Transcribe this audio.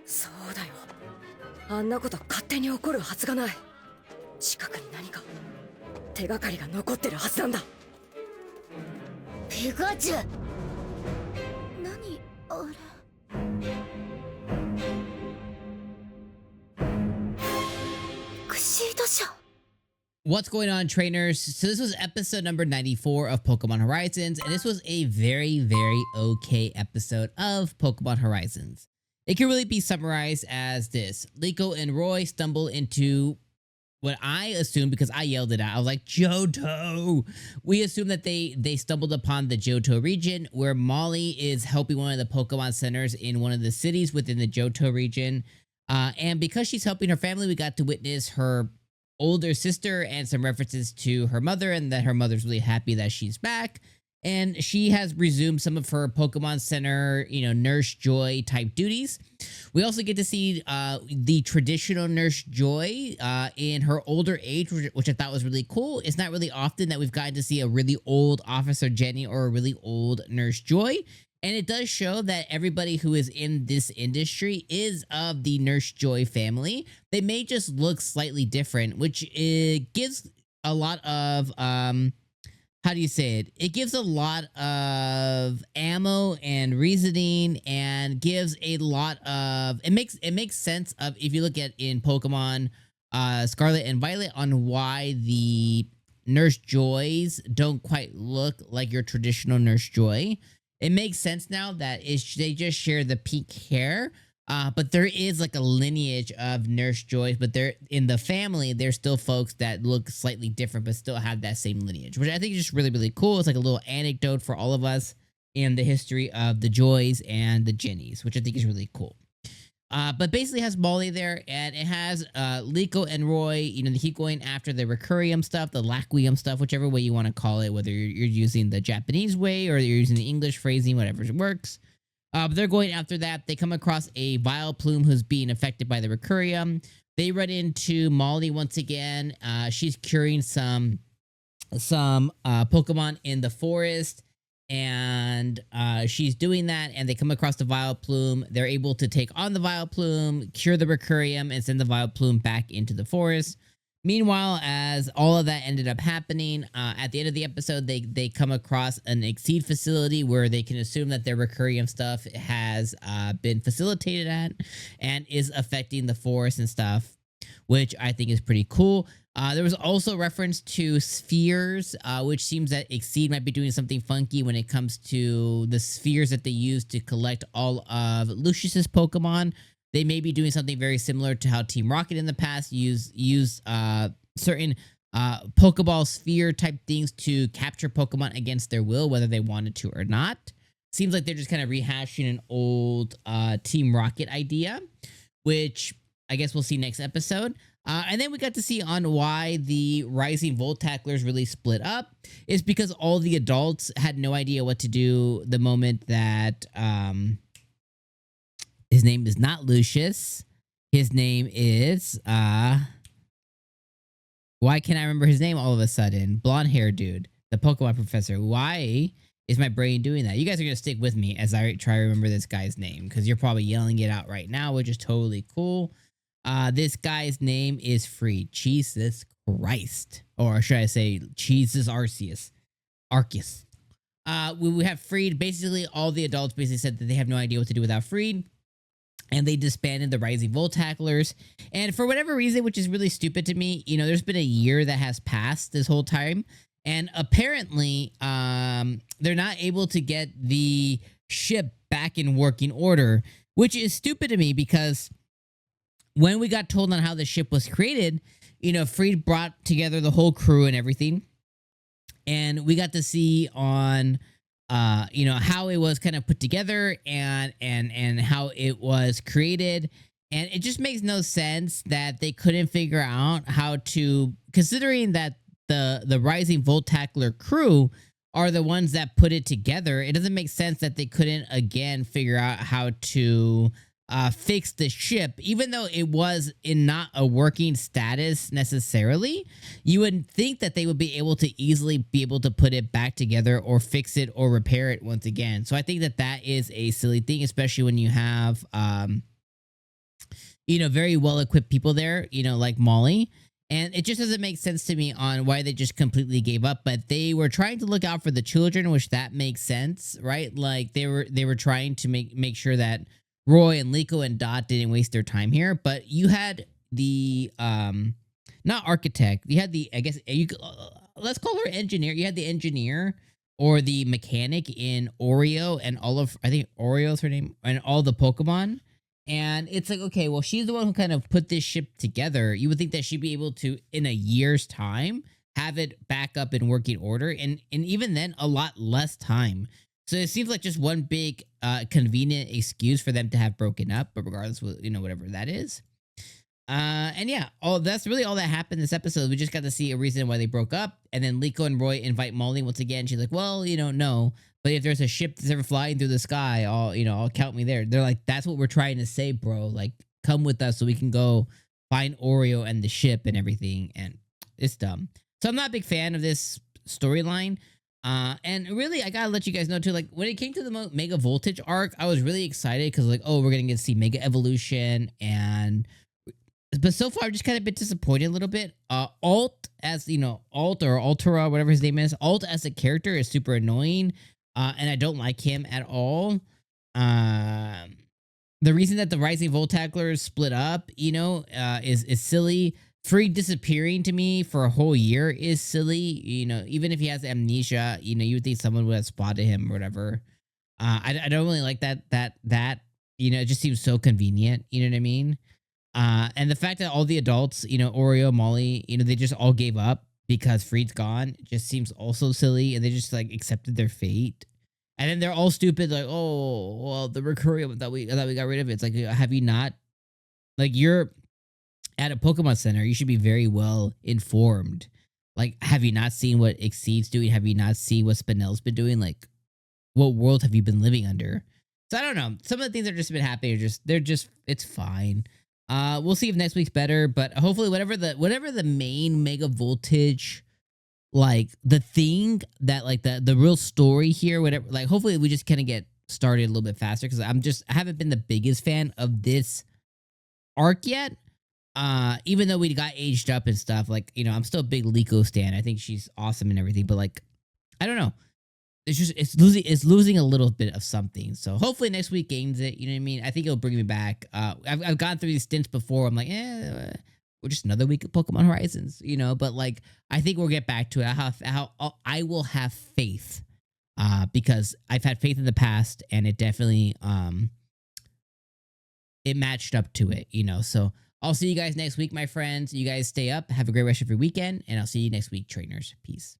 そうだよ。あんなこと勝手に起こるはずがない。近くに何か手がかりが残ってるはずなんだ。ペガジュ。何あれ。𝐒𝐡𝐚𝐧𝐬𝐭. What's going on, trainers? So this was episode number 94 of Pokemon Horizons, and this was a very, very okay episode of Pokemon Horizons. It can really be summarized as this. Liko and Roy stumble into what I assumed, because I yelled it out. I was like, Johto! We assume that they stumbled upon the Johto region, where Mollie is helping one of the Pokemon centers in one of the cities within the Johto region. And because she's helping her family, we got to witness her older sister and some references to her mother, and that her mother's really happy that she's back. And she has resumed some of her Pokemon Center, Nurse Joy type duties. We also get to see the traditional Nurse Joy in her older age, which I thought was really cool. It's not really often that we've gotten to see a really old Officer Jenny or a really old Nurse Joy. And it does show that everybody who is in this industry is of the Nurse Joy family. They may just look slightly different, which gives a lot of, how do you say it? It gives a lot of ammo and reasoning, and gives a lot of, it makes sense of, if you look at in Pokemon Scarlet and Violet, on why the Nurse Joys don't quite look like your traditional Nurse Joy. It makes sense now that they just share the pink hair, but there is like a lineage of Nurse Joys, but they're in the family. There's still folks that look slightly different, but still have that same lineage, which I think is just really, really cool. It's like a little anecdote for all of us in the history of the Joys and the Jennies, which I think is really cool. But basically has Mollie there, and it has Liko and Roy. They keep going after the Recurium stuff, the Laquium stuff, whichever way you want to call it, whether you're using the Japanese way or you're using the English phrasing, whatever works. But they're going after that. They come across a Vileplume who's being affected by the Recurium. They run into Mollie once again. She's curing some Pokemon in the forest. And she's doing that, and they come across the Vileplume. They're able to take on the Vileplume, cure the Recurium, and send the Vileplume back into the forest. Meanwhile, as all of that ended up happening, at the end of the episode, they come across an Exceed facility where they can assume that their Recurium stuff has been facilitated at and is affecting the forest and stuff, which I think is pretty cool. There was also reference to spheres, which seems that Exceed might be doing something funky when it comes to the spheres that they use to collect all of Lucius's Pokemon. They may be doing something very similar to how Team Rocket in the past used certain Pokeball sphere type things to capture Pokemon against their will, whether they wanted to or not. Seems like they're just kind of rehashing an old Team Rocket idea, which I guess we'll see next episode. And then we got to see on why the Rising Voltaclers really split up is because all the adults had no idea what to do the moment that his name is not Lucius. His name is why can't I remember his name all of a sudden? Blonde hair dude, the Pokemon professor. Why is my brain doing that? You guys are gonna stick with me as I try to remember this guy's name, because you're probably yelling it out right now, which is totally cool. This guy's name is Freed. Jesus Christ. Or should I say, Jesus Arceus. Arceus. We have Freed. Basically, all the adults basically said that they have no idea what to do without Freed. And they disbanded the Rising Voltaclers. And for whatever reason, which is really stupid to me, there's been a year that has passed this whole time. And apparently, they're not able to get the ship back in working order, which is stupid to me because when we got told on how the ship was created, Freed brought together the whole crew and everything. And we got to see on, how it was kind of put together and how it was created. And it just makes no sense that they couldn't figure out how to, considering that the Rising Voltacler crew are the ones that put it together. It doesn't make sense that they couldn't, again, figure out how to fix the ship, even though it was in not a working status necessarily. You would think that they would be able to easily be able to put it back together or fix it or repair it once again. So I think that is a silly thing, especially when you have very well equipped people there, like Mollie. And it just doesn't make sense to me on why they just completely gave up. But they were trying to look out for the children, which that makes sense, right? Like they were trying to make sure that Roy and Liko and Dot didn't waste their time here. But you had the not architect. You had the, I guess let's call her engineer. You had the engineer or the mechanic in Oreo and all of, I think Oreo's her name, and all the Pokemon. And it's like, okay, well, she's the one who kind of put this ship together. You would think that she'd be able to, in a year's time, have it back up in working order. And even then, a lot less time. So it seems like just one big convenient excuse for them to have broken up. But regardless, whatever that is. And yeah, that's really all that happened this episode. We just got to see a reason why they broke up. And then Liko and Roy invite Mollie once again. She's like, well, no. But if there's a ship that's ever flying through the sky, I'll count me there. They're like, that's what we're trying to say, bro. Like, come with us so we can go find Oreo and the ship and everything. And it's dumb. So I'm not a big fan of this storyline. And really, I gotta let you guys know too, like when it came to the Mega Voltage arc, I was really excited because like, oh, we're gonna get to see Mega Evolution but so far, I've just kind of been disappointed a little bit. Alt as, Alt or Altera, whatever his name is. Alt as a character is super annoying. And I don't like him at all. The reason that the Rising Voltaglers split up, is silly. Free disappearing to me for a whole year is silly. Even if he has amnesia, you would think someone would have spotted him or whatever. I don't really like that, it just seems so convenient. You know what I mean? And the fact that all the adults, Oreo, Mollie, they just all gave up because Freed's gone just seems also silly. And they just like accepted their fate. And then they're all stupid. Like, oh, well, the Recurium that we got rid of. It's like, have you not, like, you're at a Pokemon Center. You should be very well informed. Like, have you not seen what Exceed's doing? Have you not seen what Spinel's been doing? Like, what world have you been living under? So I don't know. Some of the things that are just been happening are it's fine. We'll see if next week's better, but hopefully whatever the main Mega Voltage, like the thing that like the real story here, whatever, like hopefully we just kind of get started a little bit faster because I haven't been the biggest fan of this arc yet. Even though we got aged up and stuff, like, I'm still a big Liko stan. I think she's awesome and everything, but like, I don't know. It's losing a little bit of something. So hopefully next week gains it. You know what I mean? I think it'll bring me back. I've gone through these stints before. I'm like, we're just another week of Pokemon Horizons, but like, I think we'll get back to it. I will have faith, because I've had faith in the past and it definitely, it matched up to it, so I'll see you guys next week, my friends. You guys stay up, have a great rest of your weekend, and I'll see you next week, trainers. Peace.